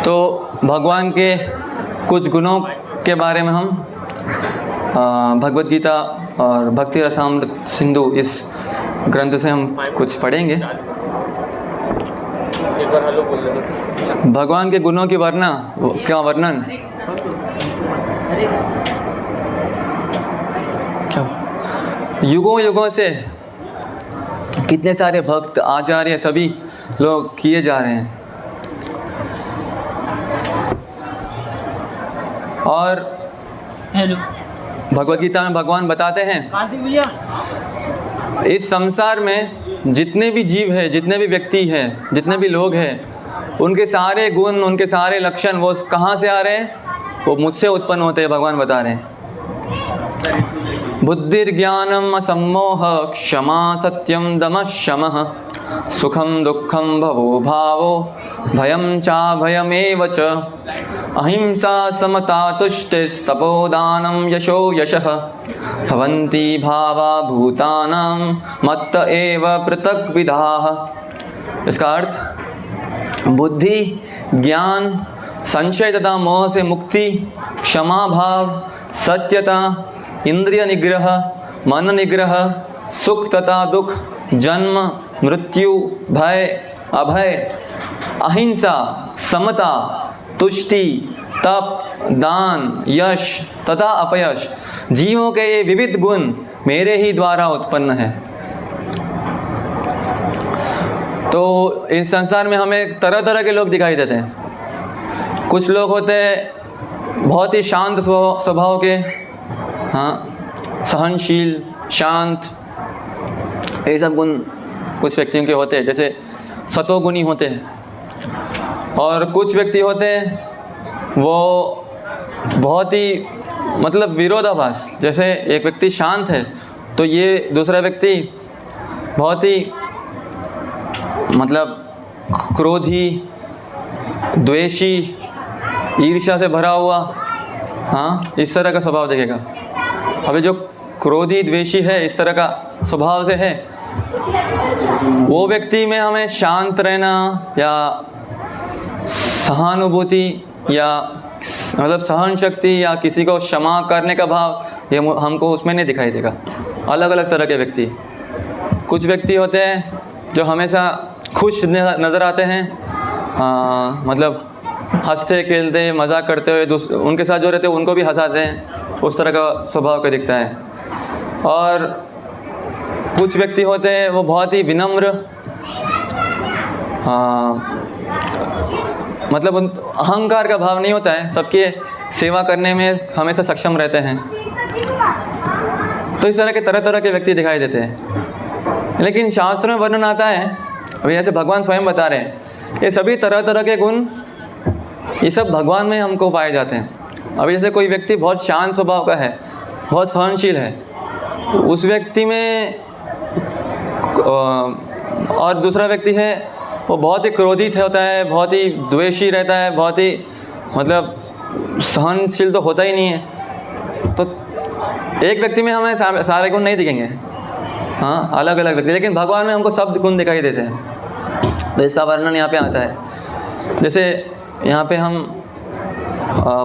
तो भगवान के कुछ गुणों के बारे में हम भगवद गीता और भक्ति रसामृत सिंधु इस ग्रंथ से हम कुछ पढ़ेंगे। भगवान के गुणों की वर्णन युगों युगों से कितने सारे भक्त आचार्य सभी लोग किए जा रहे हैं। और भगवद गीता में भगवान बताते हैं इस संसार में जितने भी जीव है, जितने भी व्यक्ति हैं, जितने भी लोग हैं, उनके सारे गुण, उनके सारे लक्षण वो कहाँ से आ रहे हैं? वो मुझसे उत्पन्न होते हैं। भगवान बता रहे हैं बुद्धिर्ज्ञानम असम्मोह क्षमा सत्यम दमः शमः सुखम दुखम भवो भावो भयम चा भयमेव च अहिंसा समता तुष्टिस्तपोदानं यशो यशः भवन्ति भावा भूतानां मत्त एव पृथग्विधाः। इसका अर्थ बुद्धि, ज्ञान, संशय तथा मोह से मुक्ति, क्षमा भाव, सत्यता, इंद्रिय निग्रह, मन निग्रह, सुख तथा दुख, जन्म मृत्यु, भय अभय, अहिंसा, समता, तुष्टि, तप, दान, यश तथा अपयश, जीवों के ये विविध गुण मेरे ही द्वारा उत्पन्न है। तो इस संसार में हमें तरह तरह के लोग दिखाई देते हैं। कुछ लोग होते हैं बहुत ही शांत स्वभाव के, सहनशील, शांत, ये सब गुण कुछ व्यक्तियों के होते हैं, जैसे सतोगुणी होते हैं। और कुछ व्यक्ति होते हैं वो बहुत ही विरोधाभास, जैसे एक व्यक्ति शांत है तो ये दूसरा व्यक्ति बहुत ही क्रोधी, द्वेषी, ईर्ष्या से भरा हुआ, इस तरह का स्वभाव दिखेगा। अभी जो क्रोधी द्वेषी है, इस तरह का स्वभाव से है, वो व्यक्ति में हमें शांत रहना या सहानुभूति या सहन शक्ति या किसी को क्षमा करने का भाव, ये हमको उसमें नहीं दिखाई देगा। अलग अलग तरह के व्यक्ति, कुछ व्यक्ति होते हैं जो हमेशा खुश नज़र आते हैं, हंसते खेलते मजाक करते हुए उनके साथ जो रहते हैं उनको भी हंसाते हैं, उस तरह का स्वभाव का दिखता है। और कुछ व्यक्ति होते हैं वो बहुत ही विनम्र, अहंकार का भाव नहीं होता है, सबकी सेवा करने में हमेशा सक्षम रहते हैं। तो इस तरह के तरह तरह के व्यक्ति दिखाई देते हैं। लेकिन शास्त्र में वर्णन आता है, अभी जैसे भगवान स्वयं बता रहे हैं, ये सभी तरह तरह के गुण ये सब भगवान में हमको पाए जाते हैं। अभी जैसे कोई व्यक्ति बहुत शांत स्वभाव का है, बहुत सहनशील है, उस व्यक्ति में, और दूसरा व्यक्ति है वो बहुत ही क्रोधित होता है, बहुत ही द्वेषी रहता है, बहुत ही सहनशील तो होता ही नहीं है। तो एक व्यक्ति में हमें सारे गुण नहीं दिखेंगे, अलग अलग व्यक्ति, लेकिन भगवान में हमको सब गुण दिखाई देते हैं। तो इसका वर्णन यहाँ पे आता है। जैसे यहाँ पे हम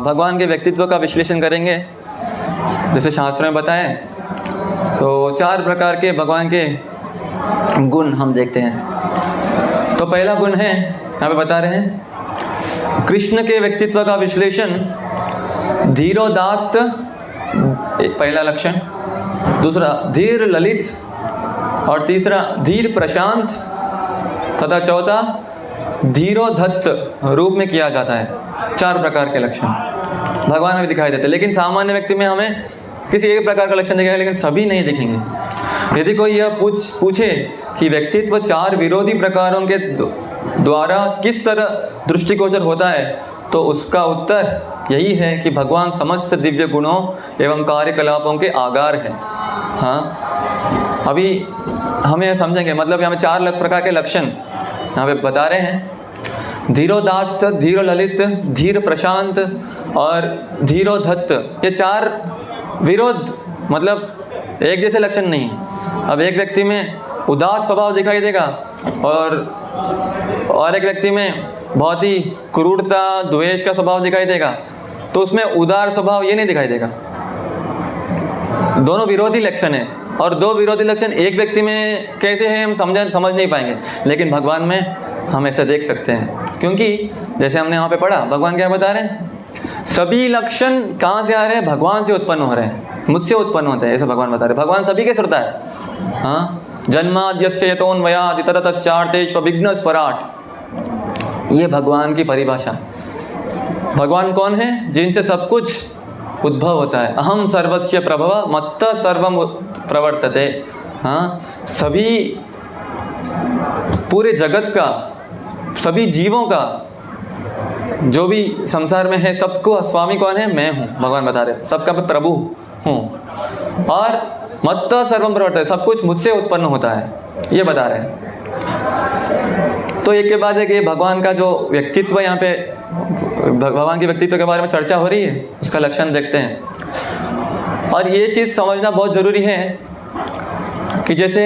भगवान के व्यक्तित्व का विश्लेषण करेंगे, जैसे शास्त्र में बताएं तो 4 प्रकार के भगवान के गुण हम देखते हैं। तो पहला गुण है, यहाँ पे बता रहे हैं, कृष्ण के व्यक्तित्व का विश्लेषण, धीरोदात्त, एक पहला लक्षण, दूसरा धीर ललित, और तीसरा धीर प्रशांत, तथा चौथा धीरोधत्त रूप में किया जाता है। 4 प्रकार के लक्षण भगवान में दिखाई देते हैं। लेकिन सामान्य व्यक्ति में हमें किसी एक प्रकार का लक्षण दिखेगा, लेकिन सभी नहीं दिखेंगे। यदि कोई यह पूछे कि व्यक्तित्व 4 विरोधी प्रकारों के द्वारा किस तरह दृष्टिगोचर होता है, तो उसका उत्तर यही है कि भगवान समस्त दिव्य गुणों एवं कार्यकलापों के आगार है। अभी हम यह समझेंगे, यहाँ 4 प्रकार के लक्षण यहाँ पे बता रहे हैं। धीरोदात्त, धीर ललित, धीर प्रशांत और धीरोधत्त, ये 4 विरोध एक जैसे लक्षण नहीं है। अब एक व्यक्ति में उदात स्वभाव दिखाई देगा और एक व्यक्ति में बहुत ही क्रूरता, द्वेष का स्वभाव दिखाई देगा, तो उसमें उदार स्वभाव ये नहीं दिखाई देगा। दोनों विरोधी लक्षण है, और दो विरोधी लक्षण एक व्यक्ति में कैसे हैं हम समझ नहीं पाएंगे, लेकिन भगवान में हम ऐसे देख सकते हैं। क्योंकि जैसे हमने वहाँ पे पढ़ा, भगवान क्या बता रहे हैं, सभी लक्षण कहाँ से आ रहे हैं, भगवान से उत्पन्न हो रहे हैं, मुझसे उत्पन्न होते हैं, ऐसा भगवान बता रहे हैं। भगवान सभी के श्रोता है। हाँ, जन्माद्यस्य यतोन्वयात् इतरतश्चार्थेष्वभिघ्न स्वराट, ये भगवान की परिभाषा। भगवान कौन है, जिनसे सब कुछ उद्भव होता है। अहम सर्वस्य प्रभव मत्तः सर्वम प्रवर्तते। हाँ, सभी पूरे जगत का, सभी जीवों का, जो भी संसार में है, सबको स्वामी कौन है, मैं हूँ। भगवान बता रहे सबका मैं प्रभु हूँ, और मत्तः सर्वम प्रवर्तते, सब कुछ मुझसे उत्पन्न होता है, ये बता रहे हैं। तो एक के बाद एक ये भगवान का जो व्यक्तित्व, यहाँ पे भगवान के व्यक्तित्व के बारे में चर्चा हो रही है, उसका लक्षण देखते हैं। और ये चीज़ समझना बहुत ज़रूरी है कि जैसे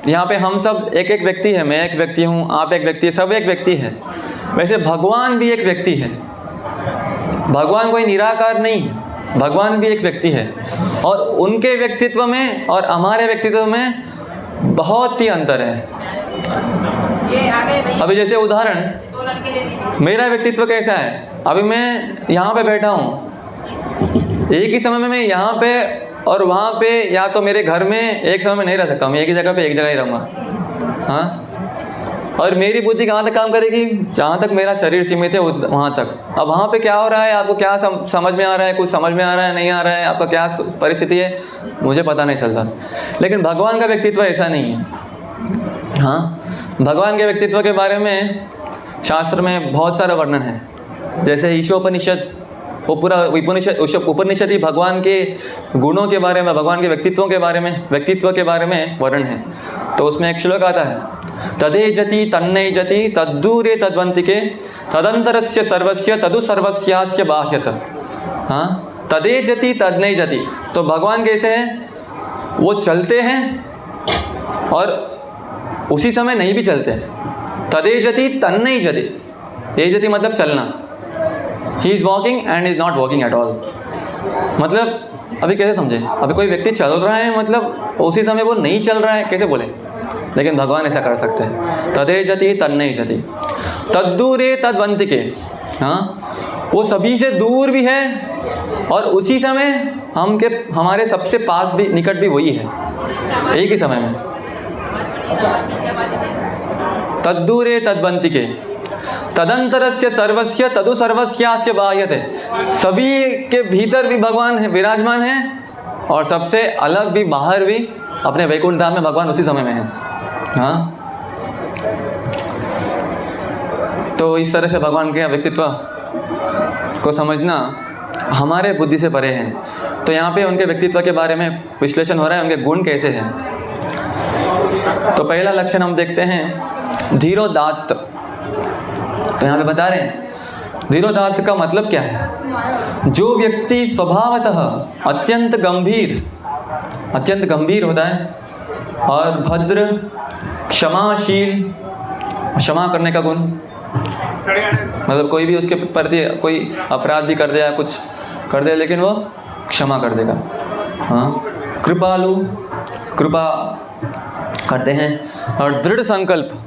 यहाँ पे हम सब एक एक व्यक्ति है, मैं एक व्यक्ति हूँ, आप एक व्यक्ति है, सब एक व्यक्ति है, वैसे भगवान भी एक व्यक्ति है। भगवान कोई निराकार नहीं है, भगवान भी एक व्यक्ति है, और उनके व्यक्तित्व में और हमारे व्यक्तित्व में बहुत ही अंतर है। अभी जैसे उदाहरण, मेरा व्यक्तित्व कैसा है, अभी मैं यहाँ पे बैठा हूँ, एक ही समय में मैं यहाँ पे और वहाँ पे, या तो मेरे घर में एक समय में नहीं रह सकता, मैं एक ही जगह पे एक जगह ही रहूँगा। हाँ, और मेरी बुद्धि कहाँ तक काम करेगी, जहाँ तक मेरा शरीर सीमित है वहाँ तक। अब वहाँ पे क्या हो रहा है, आपको क्या समझ में आ रहा है, कुछ समझ में आ रहा है, नहीं आ रहा है, आपका क्या परिस्थिति है, मुझे पता नहीं चलता। लेकिन भगवान का व्यक्तित्व ऐसा नहीं है। हाँ, भगवान के व्यक्तित्व के बारे में शास्त्र में बहुत सारा वर्णन है। जैसे ईशोपनिषद, वो पूरा उपनिषद ही भगवान के गुणों के बारे में, भगवान के व्यक्तित्व के बारे में वर्णन है। तो उसमें एक श्लोक आता है, तदेजति तन्नैजति तद्दूरे तद्वंतिके तदंतरस्य सर्वस्य तदु सर्वस्यास्य बाह्यत। हाँ, तदेजति तन्नैजति, तो भगवान कैसे हैं, वो चलते हैं और उसी समय नहीं भी चलते हैं। तदेजति तन्नैजति, एजति मतलब चलना, he is walking and is not walking at all. मतलब अभी कैसे समझे, अभी कोई व्यक्ति चल रहा है, मतलब उसी समय वो नहीं चल रहा है, कैसे बोले, लेकिन भगवान ऐसा कर सकते हैं। तदेजति तन्नैजति तद्दूरे तद्वंतिके। हाँ, वो सभी से दूर भी है और उसी समय हमारे सबसे पास भी, निकट भी वही है, एक ही समय में। तद्दूरे तद्वंतिके तदंतरस्य सर्वस्य तदु सर्वस्यास्य बाह्यते, सभी के भीतर भी भगवान है, विराजमान है, और सबसे अलग भी, बाहर भी, अपने वैकुंठ धाम में भगवान उसी समय में है। हाँ, तो इस तरह से भगवान के व्यक्तित्व को समझना हमारे बुद्धि से परे है। तो यहाँ पे उनके व्यक्तित्व के बारे में विश्लेषण हो रहा है, उनके गुण कैसे हैं। तो पहला लक्षण हम देखते हैं, धीरोदात्त। तो यहाँ पे बता रहे हैं धीरोदात्त का मतलब क्या है, जो व्यक्ति स्वभावतः अत्यंत गंभीर होता है और भद्र, क्षमाशील, क्षमा करने का गुण, मतलब कोई भी उसके प्रति कोई अपराध भी कर दे या कुछ कर दे, लेकिन वो क्षमा कर देगा। हाँ, कृपालु, कृपा करते हैं, और दृढ़ संकल्प,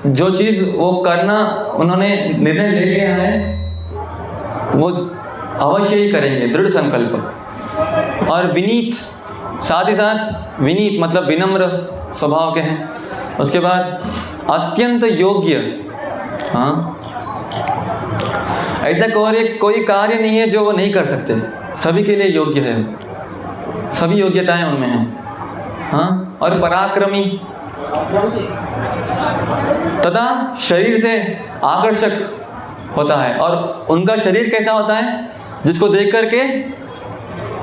जो चीज़ वो करना उन्होंने निर्णय ले लिया है वो अवश्य ही करेंगे, दृढ़ संकल्प। और विनीत, साथ ही साथ विनीत मतलब विनम्र स्वभाव के हैं। उसके बाद अत्यंत योग्य। हाँ, ऐसा कोई कार्य नहीं है जो वो नहीं कर सकते, सभी के लिए योग्य है, सभी योग्यताएं उनमें हैं। हाँ, और पराक्रमी तथा शरीर से आकर्षक होता है। और उनका शरीर कैसा होता है, जिसको देख करके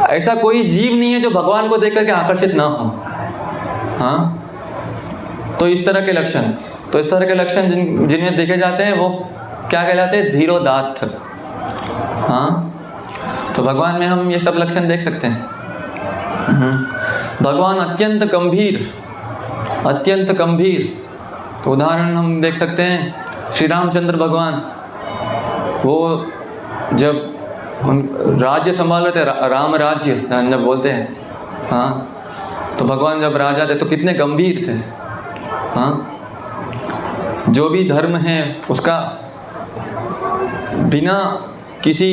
ऐसा कोई जीव नहीं है जो भगवान को देख करके आकर्षित ना हो। हाँ, तो इस तरह के लक्षण जिनमें देखे जाते हैं वो क्या कहलाते हैं, धीरोदात्त। हाँ, तो भगवान में हम ये सब लक्षण देख सकते हैं। भगवान अत्यंत गंभीर, तो उदाहरण हम देख सकते हैं, श्री रामचंद्र भगवान वो जब उन राज्य संभाल रहे थे, राम राज्य जब बोलते हैं, हाँ, तो भगवान जब राजा थे तो कितने गंभीर थे, हाँ, जो भी धर्म है उसका बिना किसी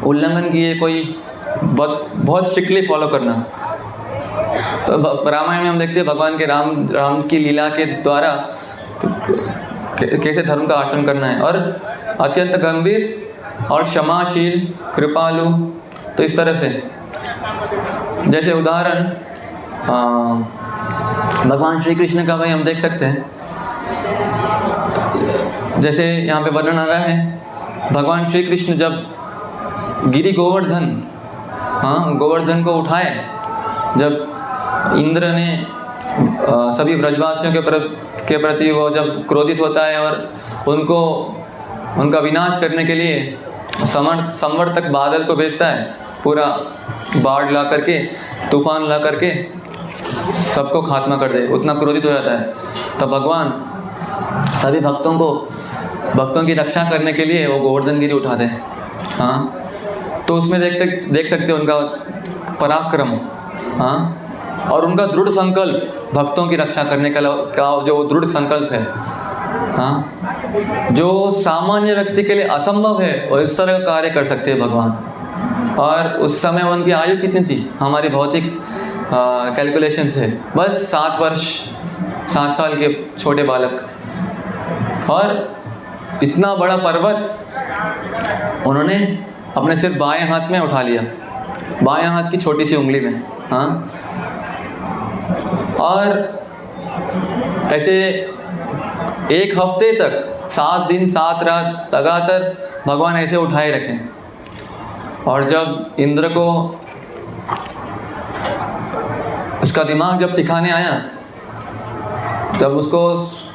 उल्लंघन किए कोई बहुत स्ट्रिक्टली फॉलो करना। तो रामायण में हम देखते हैं भगवान के राम की लीला के द्वारा तो कैसे धर्म का आचरण करना है, और अत्यंत गंभीर और क्षमाशील, कृपालु। तो इस तरह से जैसे उदाहरण भगवान श्री कृष्ण का भाई हम देख सकते हैं, जैसे यहाँ पे वर्णन आ रहा है, भगवान श्री कृष्ण जब गिरी गोवर्धन, हाँ, गोवर्धन को उठाए, जब इंद्र ने सभी ब्रजवासियों के प्रति वो जब क्रोधित होता है और उनका विनाश करने के लिए संवर्तक बादल को भेजता है, पूरा बाढ़ ला करके, तूफान ला करके सबको खात्मा कर दे, उतना क्रोधित हो जाता है। तब भगवान सभी भक्तों की रक्षा करने के लिए वो गोवर्धन गिरी उठाते हैं, हाँ। तो उसमें देख सकते हो उनका पराक्रम, हाँ, और उनका दृढ़ संकल्प, भक्तों की रक्षा करने का जो दृढ़ संकल्प है, हाँ, जो सामान्य व्यक्ति के लिए असंभव है और इस तरह का कार्य कर सकते हैं भगवान। और उस समय उनकी आयु कितनी थी, हमारी भौतिक कैलकुलेशन से बस 7 साल के छोटे बालक, और इतना बड़ा पर्वत उन्होंने अपने सिर्फ बाएं हाथ में उठा लिया, बाएं हाथ की छोटी सी उंगली में, हाँ। और ऐसे 1 हफ्ते तक 7 दिन 7 रात लगातार भगवान ऐसे उठाए रखे। और जब इंद्र को उसका दिमाग जब ठिकाने आया, तब उसको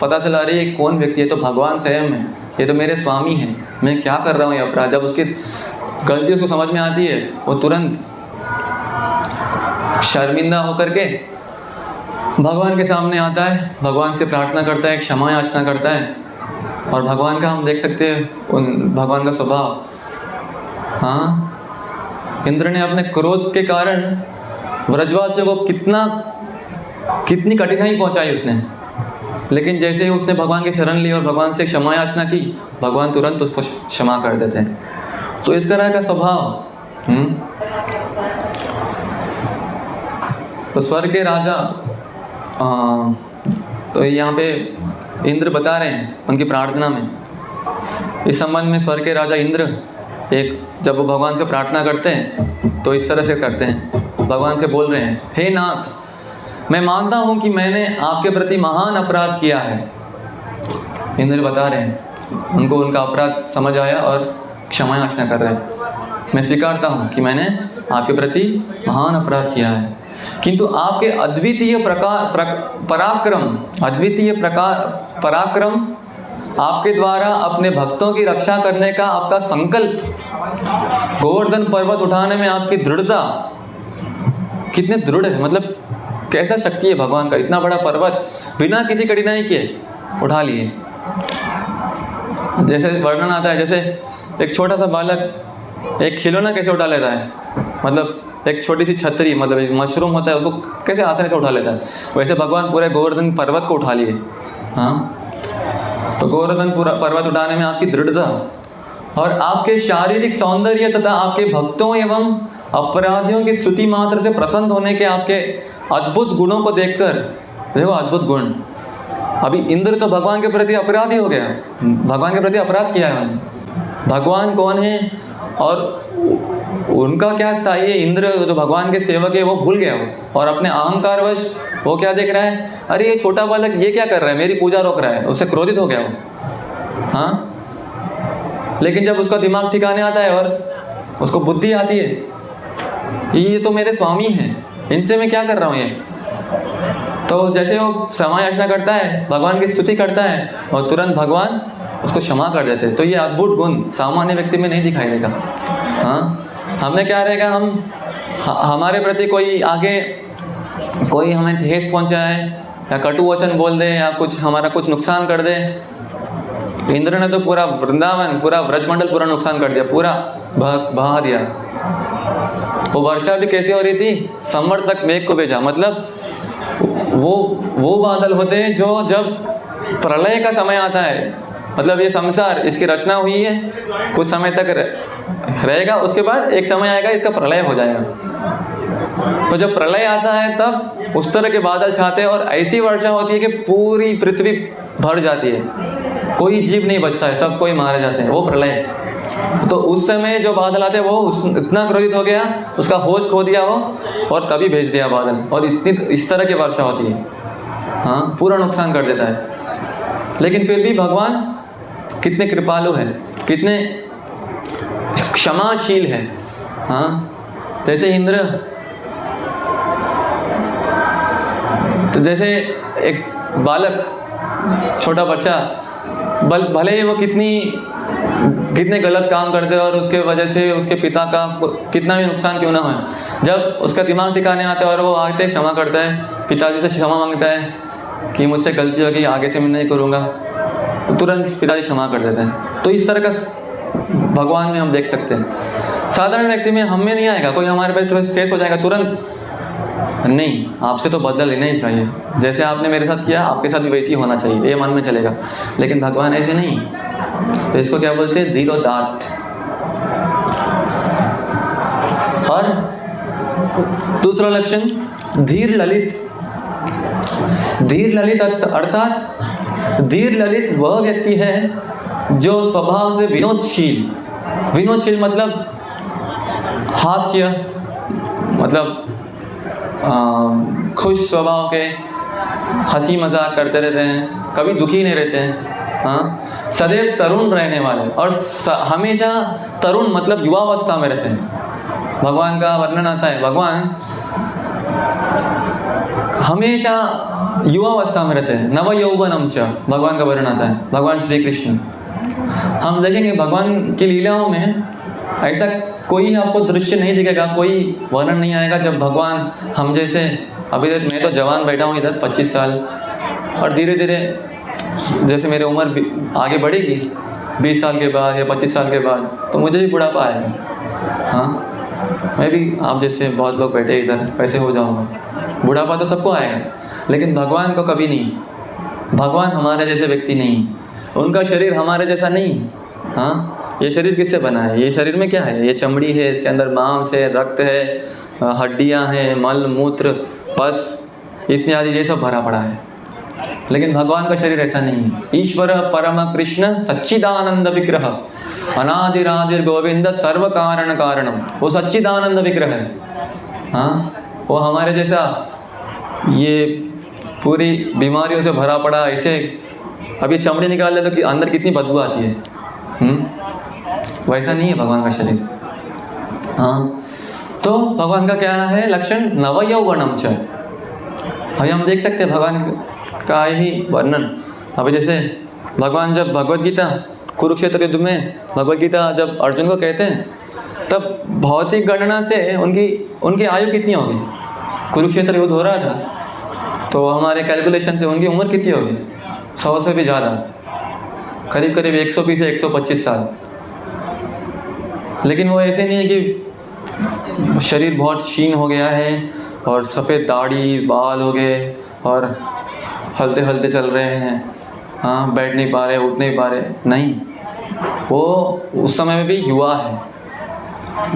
पता चला रही है कौन व्यक्ति है, तो भगवान स्वयं है, ये तो मेरे स्वामी हैं, मैं क्या कर रहा हूँ ये अपराध। जब उसकी गलती उसको समझ में आती है, वो तुरंत शर्मिंदा होकर के भगवान के सामने आता है, भगवान से प्रार्थना करता है, क्षमा याचना करता है। और भगवान का हम देख सकते हैं भगवान का स्वभाव, हाँ, इंद्र ने अपने क्रोध के कारण ब्रजवासियों को कितनी कठिनाई पहुंचाई उसने, लेकिन जैसे ही उसने भगवान की शरण ली और भगवान से क्षमा याचना की, भगवान तुरंत उसको क्षमा कर देते हैं। तो इस तरह का स्वभाव, तो स्वर्ग के राजा, तो यहाँ पे इंद्र बता रहे हैं उनकी प्रार्थना में, इस संबंध में स्वर्ग के राजा इंद्र जब वो भगवान से प्रार्थना करते हैं तो इस तरह से करते हैं, भगवान से बोल रहे हैं, हे नाथ, मैं मानता हूँ कि मैंने आपके प्रति महान अपराध किया है। इंद्र बता रहे हैं, उनको उनका अपराध समझ आया और क्षमा याचना कर रहे हैं, मैं स्वीकारता हूँ कि मैंने आपके प्रति महान अपराध किया है, किंतु आपके अद्वितीय पराक्रम, आपके द्वारा अपने भक्तों की रक्षा करने का आपका संकल्प, गोवर्धन पर्वत उठाने में आपकी दृढ़ता कितने दृढ़ है, मतलब कैसा शक्ति है भगवान का, इतना बड़ा पर्वत बिना किसी कठिनाई के उठा लिए। जैसे वर्णन आता है, जैसे एक छोटा सा बालक एक खिलौना कैसे उठा लेता है, मतलब एक छोटी सी छतरी, मतलब एक मशरूम होता है, उसको कैसे आसानी से उठा लेता है, वैसे भगवान पूरे गोवर्धन पर्वत को उठा लिए, हाँ। तो गोवर्धन पर्वत उठाने में आपकी दृढ़ता और आपके शारीरिक सौंदर्य तथा आपके भक्तों एवं अपराधियों की स्तुति मात्र से प्रसन्न होने के आपके अद्भुत गुणों को देखकर, देखो अद्भुत गुण, अभी इंद्र तो भगवान के प्रति अपराधी हो गया, भगवान के प्रति अपराध किया है, भगवान कौन है और उनका क्या स्थाई है, इंद्र जो भगवान के सेवक है वो भूल गया और अपने अहंकारवश वो क्या देख रहा है, अरे ये छोटा बालक ये क्या कर रहा है, मेरी पूजा रोक रहा है, उससे क्रोधित हो गया वो, हाँ। लेकिन जब उसका दिमाग ठिकाने आता है और उसको बुद्धि आती है, ये तो मेरे स्वामी हैं, इनसे मैं क्या कर रहा हूँ ये, तो जैसे वो क्षमा याचना करता है, भगवान की स्तुति करता है और तुरंत भगवान उसको क्षमा कर देते हैं। तो ये अद्भुत गुण सामान्य व्यक्ति में नहीं दिखाई देगा, हाँ। हमें क्या रहेगा, हमारे प्रति कोई हमें ठेस पहुंचा है या कटु वचन बोल दे या कुछ हमारा कुछ नुकसान कर दे। इंद्र ने तो पूरा वृंदावन, पूरा ब्रजमंडल पूरा नुकसान कर दिया, पूरा बहा दिया। वो वर्षा भी कैसी हो रही थी, संवट तक मेघ को भेजा। मतलब वो बादल होते हैं जो जब प्रलय का समय आता है, मतलब ये संसार इसकी रचना हुई है, कुछ समय तक रहेगा, उसके बाद एक समय आएगा इसका प्रलय हो जाएगा। तो जब प्रलय आता है तब उस तरह के बादल छाते हैं और ऐसी वर्षा होती है कि पूरी पृथ्वी भर जाती है, कोई जीव नहीं बचता है, सब कोई मारे जाते हैं, वो प्रलय। तो उस समय जो बादल आते हैं वो इतना क्रोधित हो गया, उसका होश खो दिया वो, और तभी भेज दिया बादल, और इस तरह की वर्षा होती है। हाँ, पूरा नुकसान कर देता है। लेकिन फिर भी भगवान कितने कृपालु हैं, कितने क्षमाशील हैं। हाँ, जैसे इंद्र, तो जैसे एक बालक, छोटा बच्चा, भले ही वो कितने गलत काम करते हैं और उसके वजह से उसके पिता का कितना भी नुकसान क्यों ना हो, जब उसका दिमाग ठिकाने आता है और वो आते क्षमा करता है, पिताजी से क्षमा मांगता है कि मुझसे गलती हो गई, आगे से मैं नहीं करूँगा, तो तुरंत पिताजी क्षमा कर देते हैं। तो इस तरह का भगवान में हम देख सकते हैं। साधारण व्यक्ति में हम में नहीं आएगा, कोई हमारे पास स्ट्रेस हो जाएगा तुरंत, नहीं, आपसे तो बदला लेना ही चाहिए, जैसे आपने मेरे साथ किया आपके साथ भी वैसे ही होना चाहिए, ये मन में चलेगा। लेकिन भगवान ऐसे नहीं, तो इसको क्या बोलते हैं, धीरोदात्त। और दूसरा लक्षण धीर ललित। धीर ललित अर्थात धीर ललित वह व्यक्ति है जो स्वभाव से विनोदशील, विनोदशील मतलब हास्य, मतलब खुश स्वभाव के, हंसी मजाक करते रहते हैं, कभी दुखी नहीं रहते हैं। हाँ, सदैव तरुण रहने वाले, और हमेशा तरुण मतलब युवावस्था में रहते हैं। भगवान का वर्णन आता है, भगवान हमेशा युवावस्था में रहते हैं, नव यौवनम च, भगवान का वर्णन आता है, भगवान श्री कृष्ण। हम देखेंगे भगवान की लीलाओं में ऐसा कोई आपको दृश्य नहीं दिखेगा, कोई वर्णन नहीं आएगा जब भगवान हम जैसे, अभी मैं तो जवान बैठा हूँ इधर 25 साल, और धीरे धीरे जैसे मेरी उम्र आगे बढ़ेगी 20 साल के बाद या 25 साल के बाद, तो मुझे भी बुढ़ापा आएगा। हाँ, मैं भी आप जैसे बहुत लोग बैठे इधर वैसे हो जाऊँगा, बुढ़ापा तो सबको आएगा, लेकिन भगवान को कभी नहीं। भगवान हमारे जैसे व्यक्ति नहीं, उनका शरीर हमारे जैसा नहीं। हाँ, ये शरीर किससे बना है, ये शरीर में क्या है, ये चमड़ी है, इसके अंदर मांस है, रक्त है, हड्डियां हैं, मल मूत्र पस इत्यादि ये सब भरा पड़ा है। लेकिन भगवान का शरीर ऐसा नहीं है। ईश्वर परम कृष्ण सच्चिदानंद विग्रह अनादिरादिर गोविंद सर्व कारण कारणम, वो सच्चिदानंद विग्रह है। हाँ, वो हमारे जैसा ये पूरी बीमारियों से भरा पड़ा, ऐसे अभी चमड़ी निकाल ले तो कि अंदर कितनी बदबू आती है। वैसा नहीं है भगवान का शरीर। हाँ, तो भगवान का क्या है लक्षण, नव यौवनम च। अभी हम देख सकते हैं भगवान का ही वर्णन। अभी जैसे भगवान जब भगवत गीता कुरुक्षेत्र युद्ध में भगवत गीता जब अर्जुन को कहते हैं, तब भौतिक गणना से उनकी आयु कितनी होगी, कुरुक्षेत्र युद्ध हो रहा था तो हमारे कैलकुलेशन से उनकी उम्र कितनी होगी, 100 से भी ज़्यादा, करीब करीब 120 से 125 साल। लेकिन वो ऐसे नहीं है कि शरीर बहुत क्षीण हो गया है और सफ़ेद दाढ़ी बाल हो गए और हलते हलते चल रहे हैं, हाँ, बैठ नहीं पा रहे, उठ नहीं पा रहे, नहीं, वो उस समय में भी युवा है,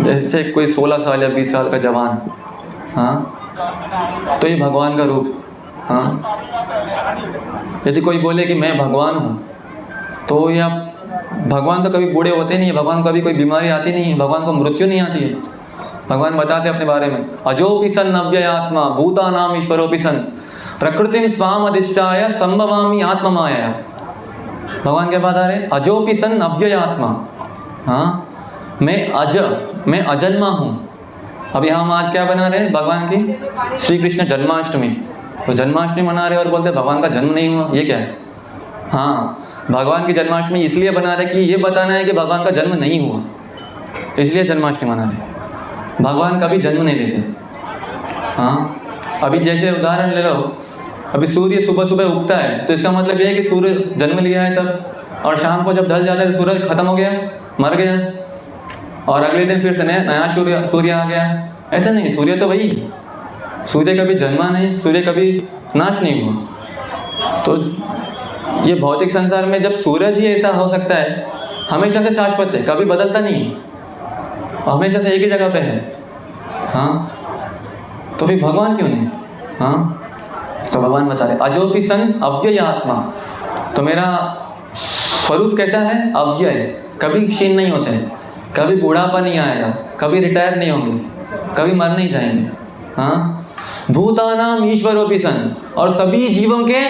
जैसे कोई 16 साल या 20 साल का जवान। हाँ, तो ये भगवान का रूप। हाँ, यदि कोई बोले कि मैं भगवान हूँ, तो या भगवान तो कभी बूढ़े होते नहीं है, भगवान को कभी कोई बीमारी आती नहीं है, भगवान को मृत्यु नहीं आती है। भगवान बताते हैं अपने बारे में, अजोपि सन् अव्ययात्मा भूतानाम ईश्वरोपि सन् प्रकृतिम स्वाम अधिष्ठाय संभवामि आत्ममाया। भगवान क्या बता रहे, अजोपि सन् अव्ययात्मा। हाँ, मैं अजन्मा हूँ। अभी हम आज क्या बना रहे हैं, भगवान की श्री कृष्ण जन्माष्टमी, तो जन्माष्टमी मना रहे और बोलते भगवान का जन्म नहीं हुआ, ये क्या है। हाँ, भगवान की जन्माष्टमी इसलिए बना रहे कि ये बताना है कि भगवान का जन्म नहीं हुआ, इसलिए जन्माष्टमी मना रहे। भगवान कभी जन्म नहीं लेते। हाँ, अभी जैसे उदाहरण ले लो, अभी सूर्य सुबह सुबह उगता है तो इसका मतलब ये है कि सूर्य जन्म लिया है तब, और शाम को जब ढल जाता है तो सूरज खत्म हो गया, मर गया, और अगले दिन फिर से नया सूर्य आ गया। ऐसा नहीं, सूर्य तो वही, सूर्य कभी जन्मा नहीं, सूर्य कभी नाश नहीं हुआ। तो ये भौतिक संसार में जब सूरज ही ऐसा हो सकता है, हमेशा से शाश्वत है, कभी बदलता नहीं, हमेशा से एक ही जगह पे है, हाँ, तो फिर भगवान क्यों नहीं? हाँ, तो भगवान बता रहे अजोपि सन अव्यय आत्मा, तो मेरा स्वरूप कैसा है? अव्यय, कभी क्षीण नहीं होते हैं, कभी बूढ़ापा नहीं आएगा, कभी रिटायर नहीं होंगे, कभी मर नहीं जाएंगे। हाँ, भूतानाम ईश्वरोपि सन, और सभी जीवों के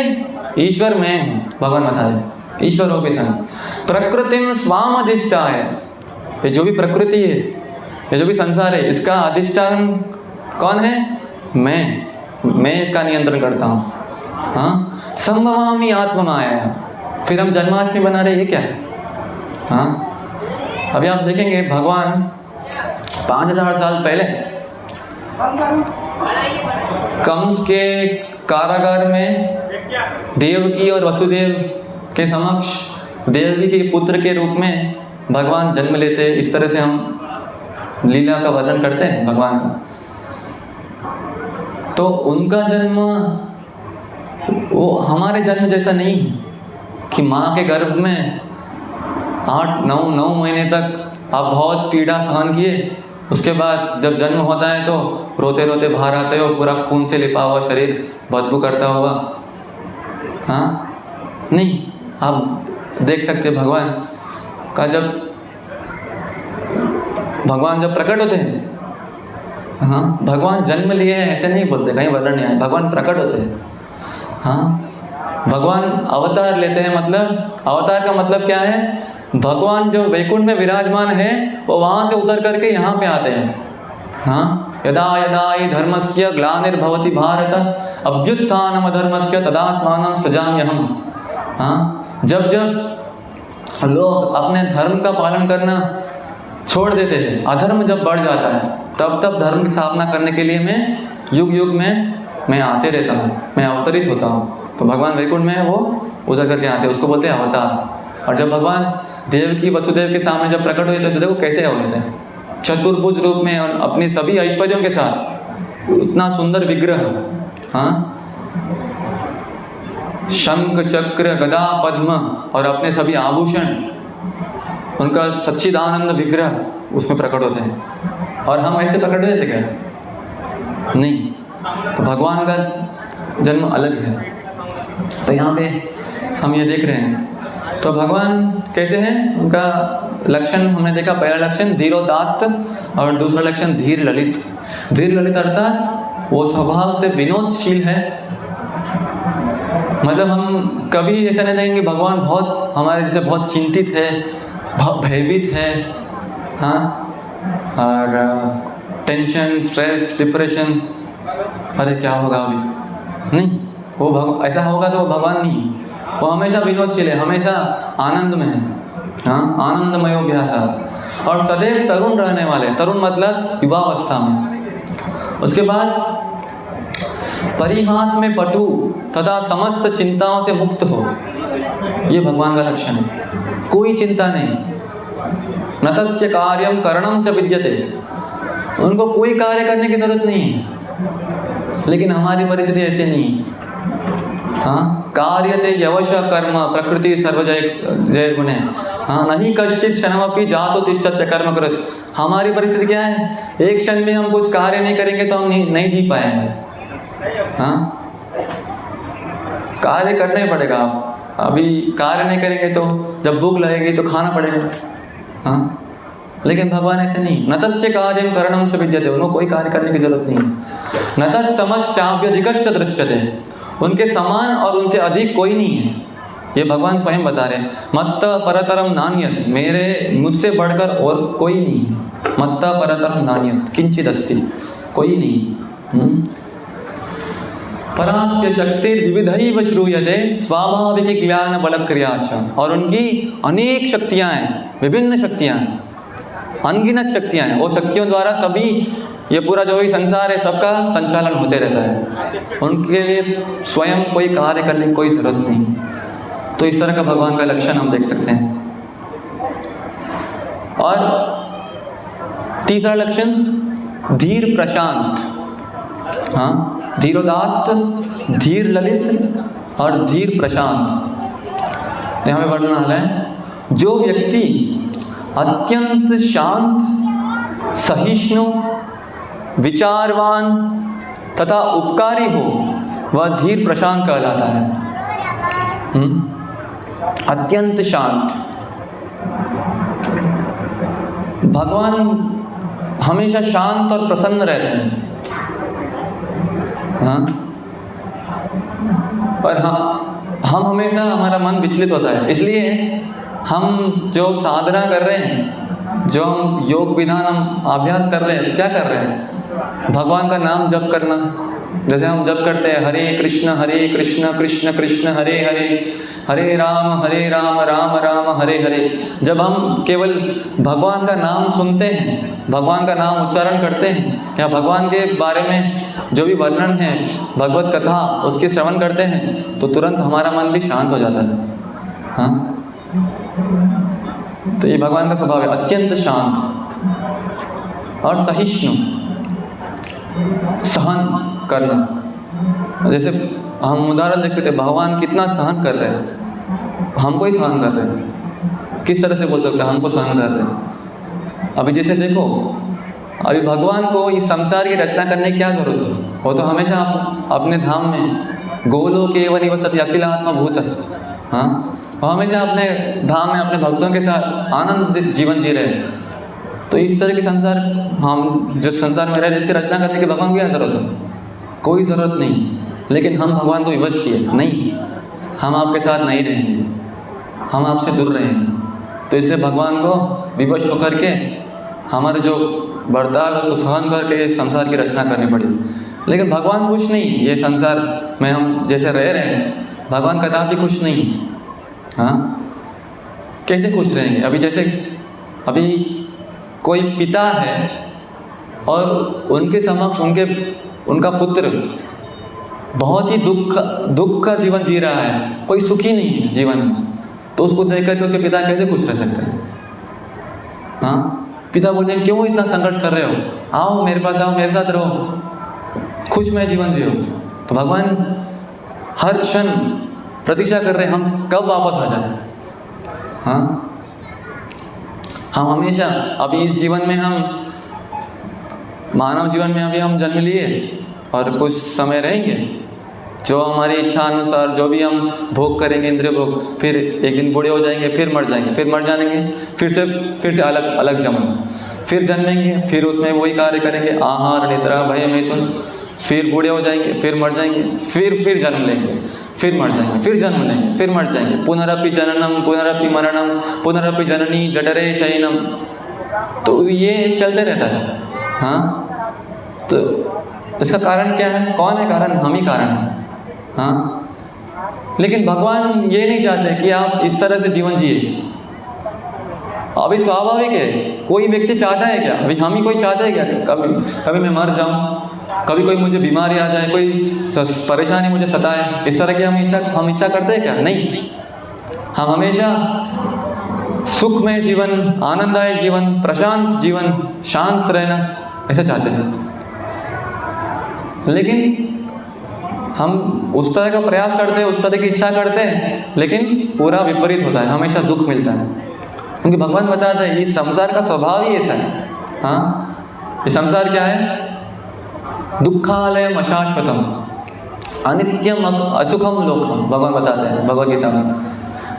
ईश्वर मैं हूँ, भगवान बता रहे ईश्वरोपि सन। प्रकृतिम स्वाम अधिष्ठाय, ये जो भी प्रकृति है, ये जो भी संसार है, इसका अधिष्ठान कौन है? मैं इसका नियंत्रण करता हूँ। हाँ, संभवामि आत्ममाया, फिर हम जन्माष्टमी बना रहे, ये क्या है? हाँ, अभी आप देखेंगे भगवान 5000 साल पहले कंस के कारागार में देवकी और वसुदेव के समक्ष देवकी के पुत्र के रूप में भगवान जन्म लेते। इस तरह से हम लीला का वर्णन करते हैं भगवान का। तो उनका जन्म वो हमारे जन्म जैसा नहीं कि माँ के गर्भ में 8-9 महीने तक आप बहुत पीड़ा सहन किए, उसके बाद जब जन्म होता है तो रोते रोते बाहर आते हो, पूरा खून से लिपा हुआ शरीर, बदबू करता होगा। हाँ, नहीं, आप देख सकते भगवान का भगवान जब प्रकट होते हैं, हाँ, भगवान जन्म लिए हैं ऐसे नहीं बोलते, कहीं वर्णन नहीं आए, भगवान प्रकट होते हैं। हाँ, भगवान अवतार लेते हैं, मतलब अवतार का मतलब क्या है? भगवान जो वैकुंठ में विराजमान है वो वहाँ से उतर करके यहाँ पे आते हैं। हाँ, यदा यदा हि धर्मस्य ग्लानिर्भवति भारत अभ्युत्थानम अधर्मस्य तदात्मानं सृजाम्यहम्। हाँ, जब जब लोग अपने धर्म का पालन करना छोड़ देते हैं, अधर्म जब बढ़ जाता है, तब तब धर्म की स्थापना करने के लिए मैं युग युग में मैं आते रहता हूँ, मैं अवतरित होता हूँ। तो भगवान वैकुंठ में वो उतर करके आते हैं, उसको बोलते हैं अवतार। और जब भगवान देवकी वसुदेव के सामने जब प्रकट हुए थे तो देखो कैसे हुए थे, चतुर्भुज रूप में और अपनी सभी ऐश्वर्यों के साथ, इतना सुंदर विग्रह। हाँ, शंख चक्र गदा पद्म और अपने सभी आभूषण, उनका सच्चिदानंद विग्रह उसमें प्रकट होते हैं। और हम ऐसे प्रकट होते थे क्या? नहीं, तो भगवान का जन्म अलग है। तो यहाँ पे हम ये देख रहे हैं, तो भगवान कैसे हैं? उनका लक्षण हमने देखा, पहला लक्षण धीरोदात्त और दूसरा लक्षण धीर ललित। धीर ललित अर्थात वो स्वभाव से विनोदशील है, मतलब हम कभी ऐसा नहीं देखेंगे भगवान बहुत हमारे जैसे बहुत चिंतित है, भयभीत है, हाँ, और टेंशन, स्ट्रेस, डिप्रेशन, अरे क्या होगा अभी, नहीं, वो ऐसा होगा तो वो भगवान नहीं, वो हमेशा विनोदशील है, हमेशा आनंद में है। हाँ, आनंदमयोभ्यासात्, और सदैव तरुण रहने वाले, तरुण मतलब युवावस्था में। उसके बाद परिहास में पटु तथा समस्त चिंताओं से मुक्त हो, ये भगवान का लक्षण है। कोई चिंता नहीं, न तस्य कार्यम करणम च विद्यते, उनको कोई कार्य करने की जरूरत नहीं है। लेकिन हमारी परिस्थिति ऐसे नहीं है। हाँ, कार्यते यवश कर्म प्रकृति सर्वजय गुणे, हाँ, नहीं कश्चित क्षणमपि जातो तिष्ठत्य कर्म कृत। हमारी परिस्थिति क्या है? एक क्षण में हम कुछ कार्य नहीं करेंगे तो हम नहीं जी पाएंगे। हाँ, कार्य करना ही पड़ेगा। अभी कार्य नहीं करेंगे तो जब भूख लगेगी तो खाना पड़ेगा। हाँ, लेकिन भगवान ऐसे नहीं, न तस्य कार्यं करणं च विद्यते, उनको कोई कार्य करने की जरूरत नहीं है। न तत्समश्चाप्यधिकश्च दृश्यते, उनके समान और उनसे अधिक कोई नहीं है। ये भगवान स्वयं बता रहे हैं, मत्त परतरम नान्यत, मुझसे बढ़कर और कोई नहीं है। मत्त परतरम नान्यत किंचित अस्ति, कोई नहीं। परास्य शक्ति विविधैव श्रूयते स्वाभाविक ज्ञान बल क्रिया, और उनकी अनेक शक्तियाँ हैं, विभिन्न शक्तियाँ हैं, अनगिनत शक्तियाँ हैं। वो शक्तियों द्वारा सभी ये पूरा जो भी संसार है सबका संचालन होते रहता है, उनके लिए स्वयं कोई कार्य करने की कोई ज़रूरत नहीं। तो इस तरह का भगवान का लक्षण हम देख सकते हैं। और तीसरा लक्षण धीर प्रशांत। हाँ, धीरोदात्त, धीर ललित और धीर प्रशांत। यहाँ पे वर्णन आ रहा है, जो व्यक्ति अत्यंत शांत, सहिष्णु, विचारवान तथा उपकारी हो वह धीर प्रशांत कहलाता है। अत्यंत शांत। भगवान हमेशा शांत और प्रसन्न रहते हैं। हाँ, पर हम हमेशा, हमारा मन विचलित होता है। इसलिए हम जो साधना कर रहे हैं, जो हम योग विधान हम अभ्यास कर रहे हैं, क्या कर रहे हैं? भगवान का नाम जप करना। जैसे हम जप करते हैं हरे कृष्ण कृष्ण कृष्ण हरे हरे, हरे राम राम राम हरे हरे। जब हम केवल भगवान का नाम सुनते हैं, भगवान का नाम उच्चारण करते हैं, या भगवान के बारे में जो भी वर्णन है, भगवत कथा उसके श्रवण करते हैं, तो तुरंत हमारा मन भी शांत हो जाता है। हाँ, तो ये भगवान का स्वभाव है, अत्यंत शांत और सहिष्णु, सहन करना। जैसे हम उदाहरण देख सकते हैं, भगवान कितना सहन कर रहे हैं, हमको ही सहन कर रहे हैं। किस तरह से बोल सकते हैं हमको सहन कर रहे हैं? अभी जैसे देखो, अभी भगवान को इस संसार की रचना करने की क्या जरूरत है? वो तो हमेशा अपने धाम में गोलोक एव निवसति अखिलात्मा भूत। हाँ, वो हमेशा अपने धाम में अपने भक्तों के साथ आनंद जीवन जी रहे हैं। तो इस तरह के संसार, हम जिस संसार में रह रहे हैं, इसकी रचना करने की भगवान को क्या जरूरत है? कोई ज़रूरत नहीं। लेकिन हम भगवान को विवश किए, नहीं, हम आपके साथ नहीं रहेंगे, हम आपसे दूर रहेंगे। तो इसलिए भगवान को विवश होकर के हमारे जो बर्ताव है उसको सहन करके संसार की रचना करनी पड़ी। लेकिन भगवान खुश नहीं, ये संसार में हम जैसे रह रहे हैं, भगवान कदापि खुश नहीं। हाँ, कैसे खुश रहेंगे? अभी जैसे अभी कोई पिता है और उनके समक्ष उनका पुत्र बहुत ही दुख का जीवन जी रहा है, कोई सुखी नहीं है जीवन में, तो उसको देख करके उसके पिता कैसे खुश रह सकते हैं? हाँ, पिता बोलते हैं क्यों इतना संघर्ष कर रहे हो, आओ मेरे पास, आओ मेरे साथ रहो, खुश में जीवन जियो। तो भगवान हर क्षण प्रतीक्षा कर रहे हैं हम कब वापस आ जाए। हाँ, हम हमेशा, अभी इस जीवन में, हम मानव जीवन में अभी हम जन्म लिए और कुछ समय रहेंगे, जो हमारी इच्छा अनुसार जो भी हम भोग करेंगे, इंद्रिय भोग, फिर एक दिन बूढ़े हो जाएंगे, फिर मर जाएंगे, फिर मर जाएंगे, फिर से अलग अलग जन्म, फिर जन्मेंगे, फिर उसमें वही कार्य करेंगे, आहार निद्रा भय मैथुन, फिर बूढ़े हो जाएंगे, फिर मर जाएंगे, फिर जन्म लेंगे, फिर मर जाएंगे, फिर जन्म लेंगे, फिर मर जाएंगे। पुनरपि जननम पुनरपि मरणम पुनरपि जननी जठरे शयनम। तो ये चलते रहता है। हाँ, तो इसका कारण क्या है? कौन है कारण? हम ही कारण हैं। हाँ, लेकिन भगवान ये नहीं चाहते कि आप इस तरह से जीवन जिए। अभी स्वाभाविक है, कोई व्यक्ति चाहता है क्या? अभी हम ही कोई चाहता है क्या कभी मैं मर जाऊं, कभी कोई मुझे बीमारी आ जाए, कोई परेशानी मुझे सताए, इस तरह की हम इच्छा करते हैं क्या? नहीं। हम हमेशा सुखमय जीवन, आनंददायक जीवन, प्रशांत जीवन, शांत रहना ऐसा चाहते हैं। लेकिन हम उस तरह का प्रयास करते हैं, उस तरह की इच्छा करते हैं, लेकिन पूरा विपरीत होता है, हमेशा दुख मिलता है। क्योंकि भगवान बताता है इस संसार का स्वभाव ही ऐसा है। हाँ, ये संसार क्या है? दुखालयम अशाश्वतम अनित्यम असुखम लोकम, भगवान बताते हैं भगवद गीता में।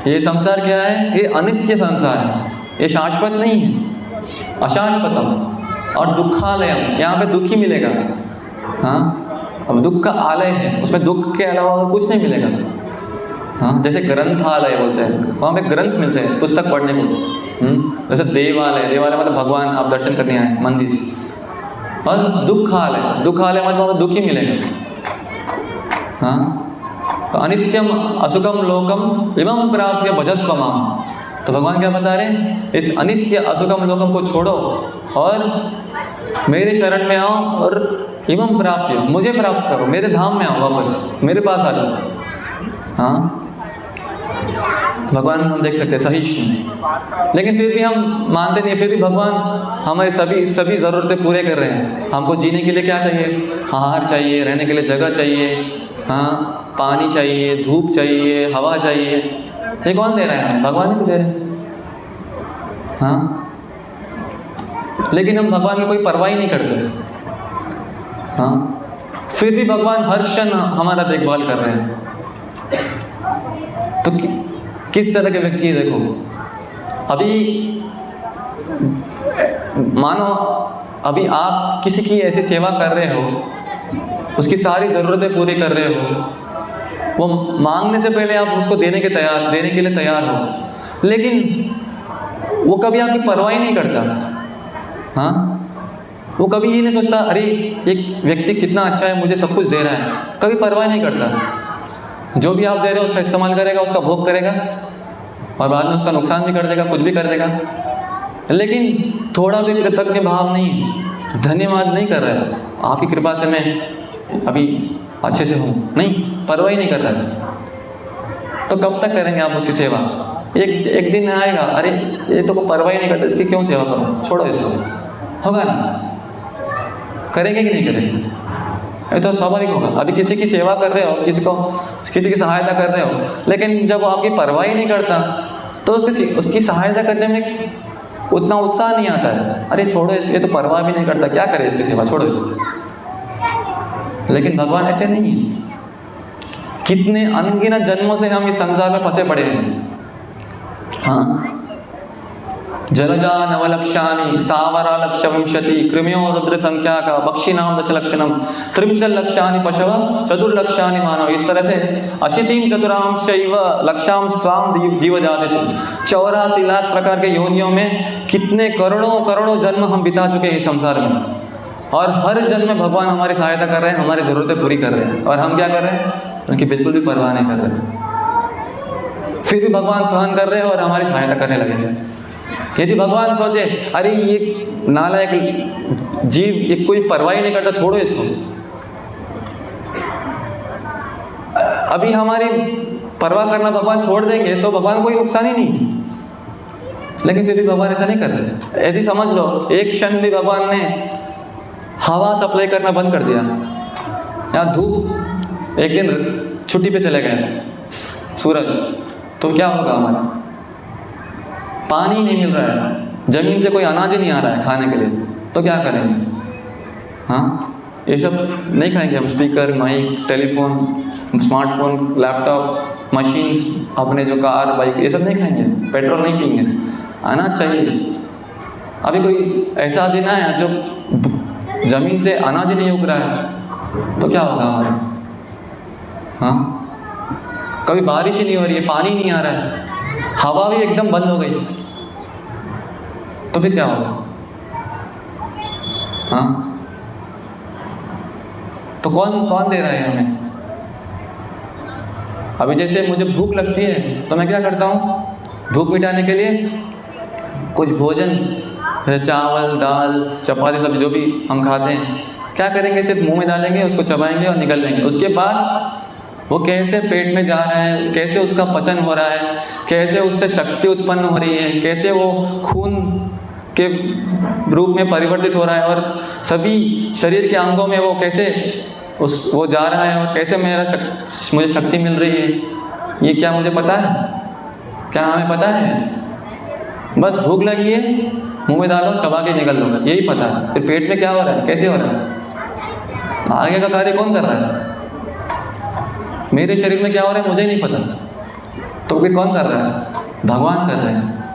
ये संसार क्या है? ये अनित्य संसार है, ये शाश्वत नहीं है, अशाश्वतम। और दुखालयम, यहाँ पे दुख ही मिलेगा। हाँ, अब दुख का आलय है, उसमें दुख के अलावा कुछ नहीं मिलेगा। हाँ, जैसे ग्रंथालय बोलते हैं, वहाँ पे ग्रंथ मिलते हैं पुस्तक पढ़ने को। जैसे देवालय मतलब भगवान आप दर्शन करने आए, मंदिर। और दुखालय मतलब वहाँ दुख ही मिलेगा। हाँ, तो अनित्यम असुखम लोकम इमं प्राप्य भजस्व माम। तो भगवान क्या बता रहे हैं, इस अनित्य असुखम लोकम को छोड़ो और मेरे शरण में आओ और इमं प्राप्य, मुझे प्राप्त करो, मेरे धाम में आओ, वापस मेरे पास आ जाओ। हाँ, भगवान हम देख सकते हैं सहिष्णु, लेकिन फिर भी हम मानते नहीं, फिर भी भगवान हमारे सभी ज़रूरतें पूरे कर रहे हैं। हमको जीने के लिए क्या चाहिए, आहार चाहिए, रहने के लिए जगह चाहिए, हाँ, पानी चाहिए, धूप चाहिए, हवा चाहिए, ये कौन दे रहा है, भगवान ही तो दे रहे हैं। हाँ, लेकिन हम भगवान की कोई परवाह ही नहीं करते। हाँ, फिर भी भगवान हर क्षण हमारा देखभाल कर रहे हैं। तो किस तरह के व्यक्ति है देखो, अभी मानो अभी आप किसी की ऐसी सेवा कर रहे हो, उसकी सारी ज़रूरतें पूरी कर रहे हो, वो मांगने से पहले आप उसको देने के लिए तैयार हो, लेकिन वो कभी आपकी परवाह ही नहीं करता। हाँ, वो कभी ये नहीं सोचता अरे एक व्यक्ति कितना अच्छा है, मुझे सब कुछ दे रहा है, कभी परवाह नहीं करता। जो भी आप दे रहे हो उसका इस्तेमाल करेगा, उसका भोग करेगा और बाद में उसका नुकसान भी कर देगा, कुछ भी कर देगा, लेकिन थोड़ा भी कृतज्ञ भाव नहीं, धन्यवाद नहीं कर रहा है, आपकी कृपा से मैं अभी अच्छे से हूँ, नहीं, परवाह ही नहीं कर रहा है। तो कब तक करेंगे आप उसकी सेवा? एक दिन आएगा, अरे ये तो परवाह ही नहीं करता, इसकी क्यों सेवा करूँ, छोड़ो इसको, होगा ना? करेंगे कि नहीं करेंगे? ये तो स्वाभाविक होगा। अभी किसी की सेवा कर रहे हो, किसी की सहायता कर रहे हो, लेकिन जब वो आपकी परवाह ही नहीं करता तो उसकी सहायता करने में उतना उत्साह नहीं आता है। अरे छोड़ो इसकी, ये तो परवाह भी नहीं करता, क्या करे इसकी सेवा, छोड़ो इसको। लेकिन भगवान ऐसे नहीं है। कितने अनगिनत जन्मों से हम इस संसार में फंसे पड़े हैं। हाँ, जलजा नवलक्षानि स्थावरा लक्ष विंशति कृम्यो रुद्र संख्या का बक्षिनाम दशलक्षणम त्रिंशल लक्षानि पशव चतुर्लक्षानि मानव। इस तरह से अशीतिम चतुरांशैव लक्षांश स्वाम जीवजातिषु 84 लाख प्रकार के योनियों में कितने करोड़ों जन्म हम बिता चुके हैं इस संसार में, और हर जन्म में भगवान हमारी सहायता कर रहे हैं, हमारी ज़रूरतें पूरी कर रहे हैं, और हम क्या कर रहे हैं, उनकी बिल्कुल भी परवाह नहीं कर रहे। फिर भी भगवान सहन कर रहे हैं और हमारी सहायता करने लगे हैं। यदि भगवान सोचे अरे ये नालायक जीव, ये कोई परवाह ही नहीं करता, छोड़ो इसको, अभी हमारी परवाह करना भगवान छोड़ देंगे तो भगवान कोई नुकसान ही नहीं। लेकिन फिर भी भगवान ऐसा नहीं कर रहे। यदि समझ लो एक क्षण भी भगवान ने हवा सप्लाई करना बंद कर दिया, या धूप एक दिन छुट्टी पे चले गए, सूरज, तो क्या होगा हमारा? पानी नहीं मिल रहा है, ज़मीन से कोई अनाज ही नहीं आ रहा है खाने के लिए, तो क्या करेंगे? हाँ, ये सब नहीं खाएंगे हम, speaker, mic, telephone, smartphone, laptop, machines, अपने जो कार, बाइक, ये सब नहीं खाएंगे, पेट्रोल नहीं पीएंगे, अनाज चाहिए। अभी कोई ऐसा दिन आया जो ज़मीन से अनाज ही नहीं उग रहा है, तो क्या होगा हमारा? हाँ, कभी बारिश ही नहीं हो रही है, पानी नहीं आ रहा है, हवा भी एकदम बंद हो गई, तो फिर क्या होगा? हाँ, तो कौन दे रहा है हमें? अभी जैसे मुझे भूख लगती है तो मैं क्या करता हूँ, भूख मिटाने के लिए कुछ भोजन, चावल, दाल, चपाती, सब्जी जो भी हम खाते हैं, क्या करेंगे, सिर्फ मुंह में डालेंगे, उसको चबाएंगे और निकल लेंगे। उसके बाद वो कैसे पेट में जा रहा है, कैसे उसका पचन हो रहा है, कैसे उससे शक्ति उत्पन्न हो रही है, कैसे वो खून के रूप में परिवर्तित हो रहा है, और सभी शरीर के अंगों में वो कैसे वो जा रहा है, और कैसे मुझे शक्ति मिल रही है, ये क्या मुझे पता है? क्या हमें पता है? बस भूख लगी है, मुंह में डालो, चबा के निकल लो, यही पता है। फिर पेट में क्या हो रहा है, कैसे हो रहा है, आगे का कार्य कौन कर रहा है? मेरे शरीर में क्या हो रहा है मुझे ही नहीं पता, तो फिर कौन कर रहा है? भगवान कर रहे हैं।